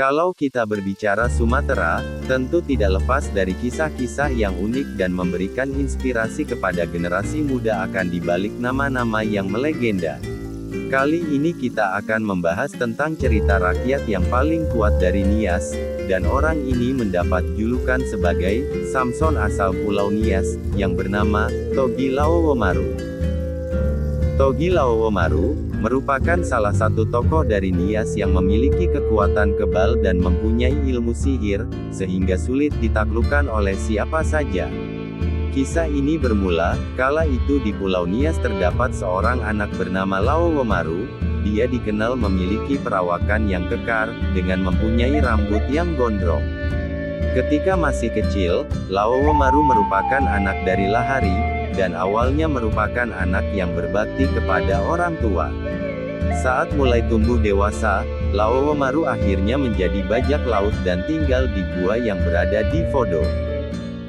Kalau kita berbicara Sumatera, tentu tidak lepas dari kisah-kisah yang unik dan memberikan inspirasi kepada generasi muda akan dibalik nama-nama yang melegenda. Kali ini kita akan membahas tentang cerita rakyat yang paling kuat dari Nias, dan orang ini mendapat julukan sebagai Samson asal Pulau Nias, yang bernama Togi Lawowomaru. Togi Lawowomaru merupakan salah satu tokoh dari Nias yang memiliki kekuatan kebal dan mempunyai ilmu sihir, sehingga sulit ditaklukkan oleh siapa saja. Kisah ini bermula, kala itu di Pulau Nias terdapat seorang anak bernama Lawowomaru. Dia dikenal memiliki perawakan yang kekar, dengan mempunyai rambut yang gondrong. Ketika masih kecil, Lawowomaru merupakan anak dari Lahari, dan awalnya merupakan anak yang berbakti kepada orang tua. Saat mulai tumbuh dewasa, Lawowomaru akhirnya menjadi bajak laut dan tinggal di gua yang berada di Fodo.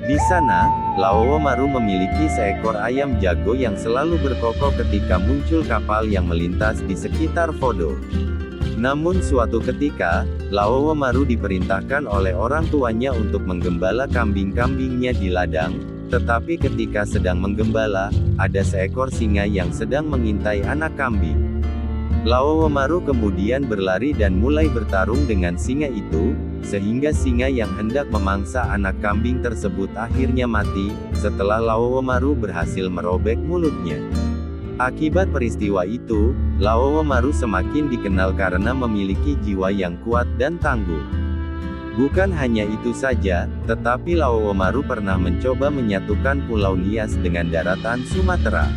Di sana, Lawowomaru memiliki seekor ayam jago yang selalu berkokok ketika muncul kapal yang melintas di sekitar Fodo. Namun suatu ketika, Lawowomaru diperintahkan oleh orang tuanya untuk menggembala kambing-kambingnya di ladang, tetapi ketika sedang menggembala, ada seekor singa yang sedang mengintai anak kambing. Lawowomaru kemudian berlari dan mulai bertarung dengan singa itu, sehingga singa yang hendak memangsa anak kambing tersebut akhirnya mati, setelah Lawowomaru berhasil merobek mulutnya. Akibat peristiwa itu, Lawowomaru semakin dikenal karena memiliki jiwa yang kuat dan tangguh. Bukan hanya itu saja, tetapi Lawowomaru pernah mencoba menyatukan Pulau Nias dengan daratan Sumatera.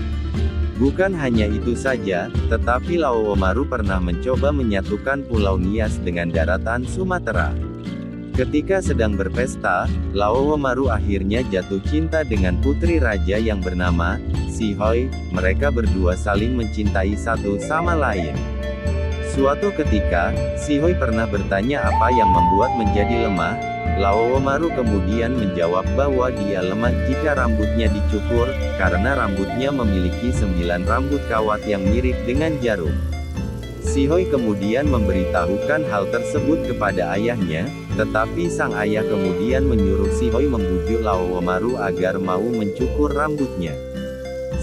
Bukan hanya itu saja, tetapi Lawowomaru pernah mencoba menyatukan Pulau Nias dengan daratan Sumatera. Ketika sedang berpesta, Lawowomaru akhirnya jatuh cinta dengan putri raja yang bernama Sihoi. Mereka berdua saling mencintai satu sama lain. Suatu ketika, Sihoi pernah bertanya apa yang membuat menjadi lemah. Lawowomaru kemudian menjawab bahwa dia lemah jika rambutnya dicukur, karena rambutnya memiliki 9 rambut kawat yang mirip dengan jarum. Sihoi kemudian memberitahukan hal tersebut kepada ayahnya, tetapi sang ayah kemudian menyuruh Sihoi membujuk Lawowomaru agar mau mencukur rambutnya.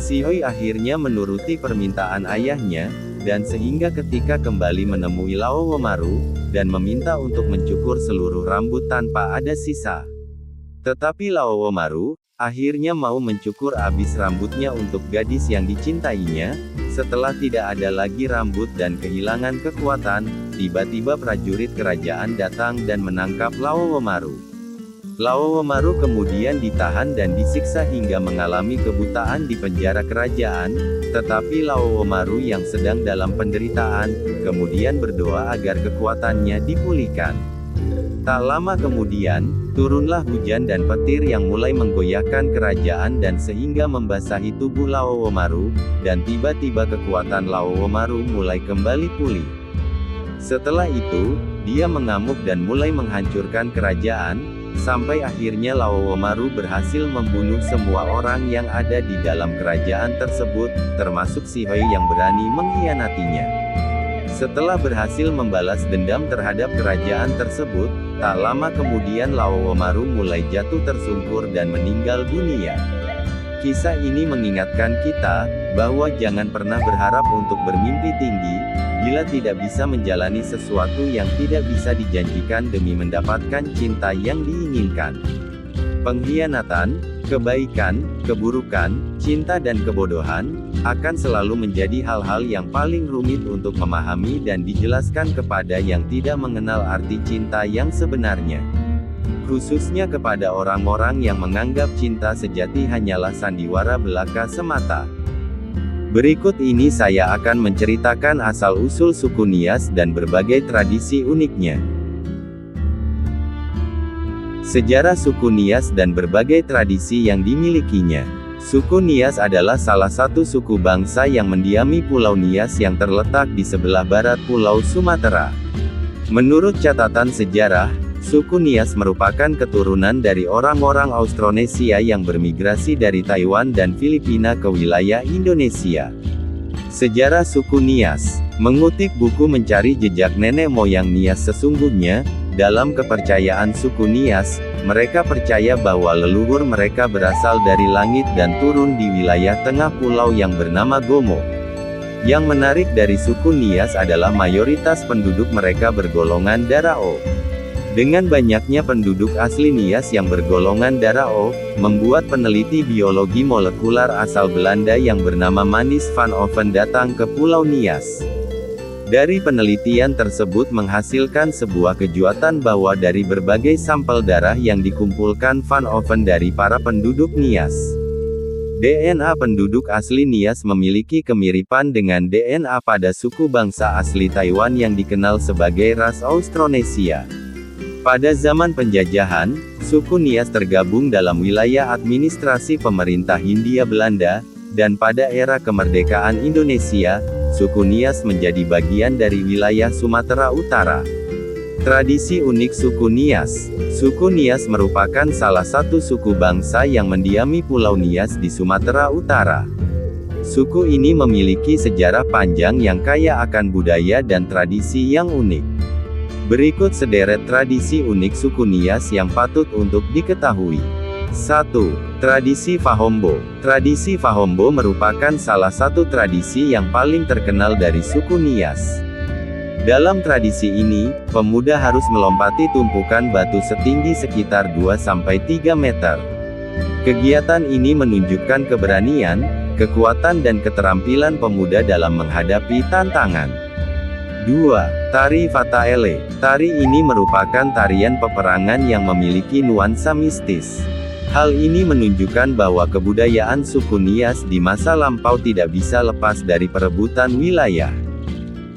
Sihoi akhirnya menuruti permintaan ayahnya, dan sehingga ketika kembali menemui Lawowomaru, dan meminta untuk mencukur seluruh rambut tanpa ada sisa. Tetapi Lawowomaru akhirnya mau mencukur habis rambutnya untuk gadis yang dicintainya. Setelah tidak ada lagi rambut dan kehilangan kekuatan, tiba-tiba prajurit kerajaan datang dan menangkap Lawowomaru. Lawowomaru kemudian ditahan dan disiksa hingga mengalami kebutaan di penjara kerajaan, tetapi Lawowomaru yang sedang dalam penderitaan, kemudian berdoa agar kekuatannya dipulihkan. Tak lama kemudian, turunlah hujan dan petir yang mulai menggoyahkan kerajaan dan sehingga membasahi tubuh Lawowomaru, dan tiba-tiba kekuatan Lawowomaru mulai kembali pulih. Setelah itu, dia mengamuk dan mulai menghancurkan kerajaan, sampai akhirnya Lawowomaru berhasil membunuh semua orang yang ada di dalam kerajaan tersebut, termasuk Sihoi yang berani mengkhianatinya. Setelah berhasil membalas dendam terhadap kerajaan tersebut, tak lama kemudian Lawowomaru mulai jatuh tersungkur dan meninggal dunia. Kisah ini mengingatkan kita, bahwa jangan pernah berharap untuk bermimpi tinggi, bila tidak bisa menjalani sesuatu yang tidak bisa dijanjikan demi mendapatkan cinta yang diinginkan. Pengkhianatan, kebaikan, keburukan, cinta dan kebodohan, akan selalu menjadi hal-hal yang paling rumit untuk memahami dan dijelaskan kepada yang tidak mengenal arti cinta yang sebenarnya. Khususnya kepada orang-orang yang menganggap cinta sejati hanyalah sandiwara belaka semata. Berikut ini saya akan menceritakan asal-usul suku Nias dan berbagai tradisi uniknya. Sejarah suku Nias dan berbagai tradisi yang dimilikinya. Suku Nias adalah salah satu suku bangsa yang mendiami Pulau Nias yang terletak di sebelah barat Pulau Sumatera. Menurut catatan sejarah, suku Nias merupakan keturunan dari orang-orang Austronesia yang bermigrasi dari Taiwan dan Filipina ke wilayah Indonesia. Sejarah suku Nias. Mengutip buku Mencari Jejak Nenek Moyang Nias Sesungguhnya, Dalam kepercayaan suku Nias, mereka percaya bahwa leluhur mereka berasal dari langit dan turun di wilayah tengah pulau yang bernama Gomo. Yang menarik dari suku Nias adalah mayoritas penduduk mereka bergolongan darah O. Dengan banyaknya penduduk asli Nias yang bergolongan darah O, membuat peneliti biologi molekular asal Belanda yang bernama Manis van Oven datang ke Pulau Nias. Dari penelitian tersebut menghasilkan sebuah kejutan bahwa dari berbagai sampel darah yang dikumpulkan Van Oven dari para penduduk Nias, DNA penduduk asli Nias memiliki kemiripan dengan DNA pada suku bangsa asli Taiwan yang dikenal sebagai ras Austronesia. Pada zaman penjajahan, suku Nias tergabung dalam wilayah administrasi pemerintah Hindia Belanda, dan pada era kemerdekaan Indonesia, suku Nias menjadi bagian dari wilayah Sumatera Utara. Tradisi unik suku Nias. Suku Nias merupakan salah satu suku bangsa yang mendiami Pulau Nias di Sumatera Utara. Suku ini memiliki sejarah panjang yang kaya akan budaya dan tradisi yang unik. Berikut sederet tradisi unik suku Nias yang patut untuk diketahui. 1. Tradisi Fahombo. Tradisi Fahombo merupakan salah satu tradisi yang paling terkenal dari suku Nias. Dalam tradisi ini, pemuda harus melompati tumpukan batu setinggi sekitar 2-3 meter. Kegiatan ini menunjukkan keberanian, kekuatan dan keterampilan pemuda dalam menghadapi tantangan. 2. Tari Fataele. Tari ini merupakan tarian peperangan yang memiliki nuansa mistis. Hal ini menunjukkan bahwa kebudayaan suku Nias di masa lampau tidak bisa lepas dari perebutan wilayah.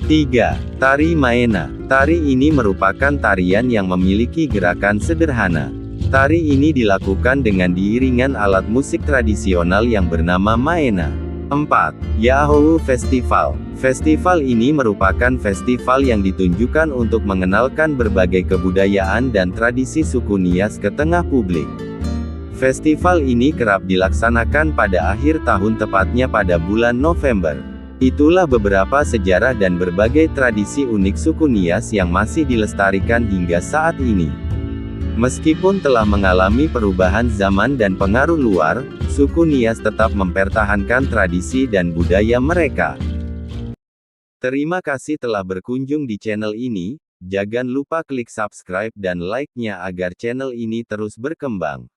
3. Tari Maena. Tari ini merupakan tarian yang memiliki gerakan sederhana. Tari ini dilakukan dengan diiringan alat musik tradisional yang bernama Maena. 4. Yahoo Festival. Festival ini merupakan festival yang ditunjukkan untuk mengenalkan berbagai kebudayaan dan tradisi suku Nias ke tengah publik. Festival ini kerap dilaksanakan pada akhir tahun, tepatnya pada bulan November. Itulah beberapa sejarah dan berbagai tradisi unik suku Nias yang masih dilestarikan hingga saat ini. Meskipun telah mengalami perubahan zaman dan pengaruh luar, suku Nias tetap mempertahankan tradisi dan budaya mereka. Terima kasih telah berkunjung di channel ini. Jangan lupa klik subscribe dan like-nya agar channel ini terus berkembang.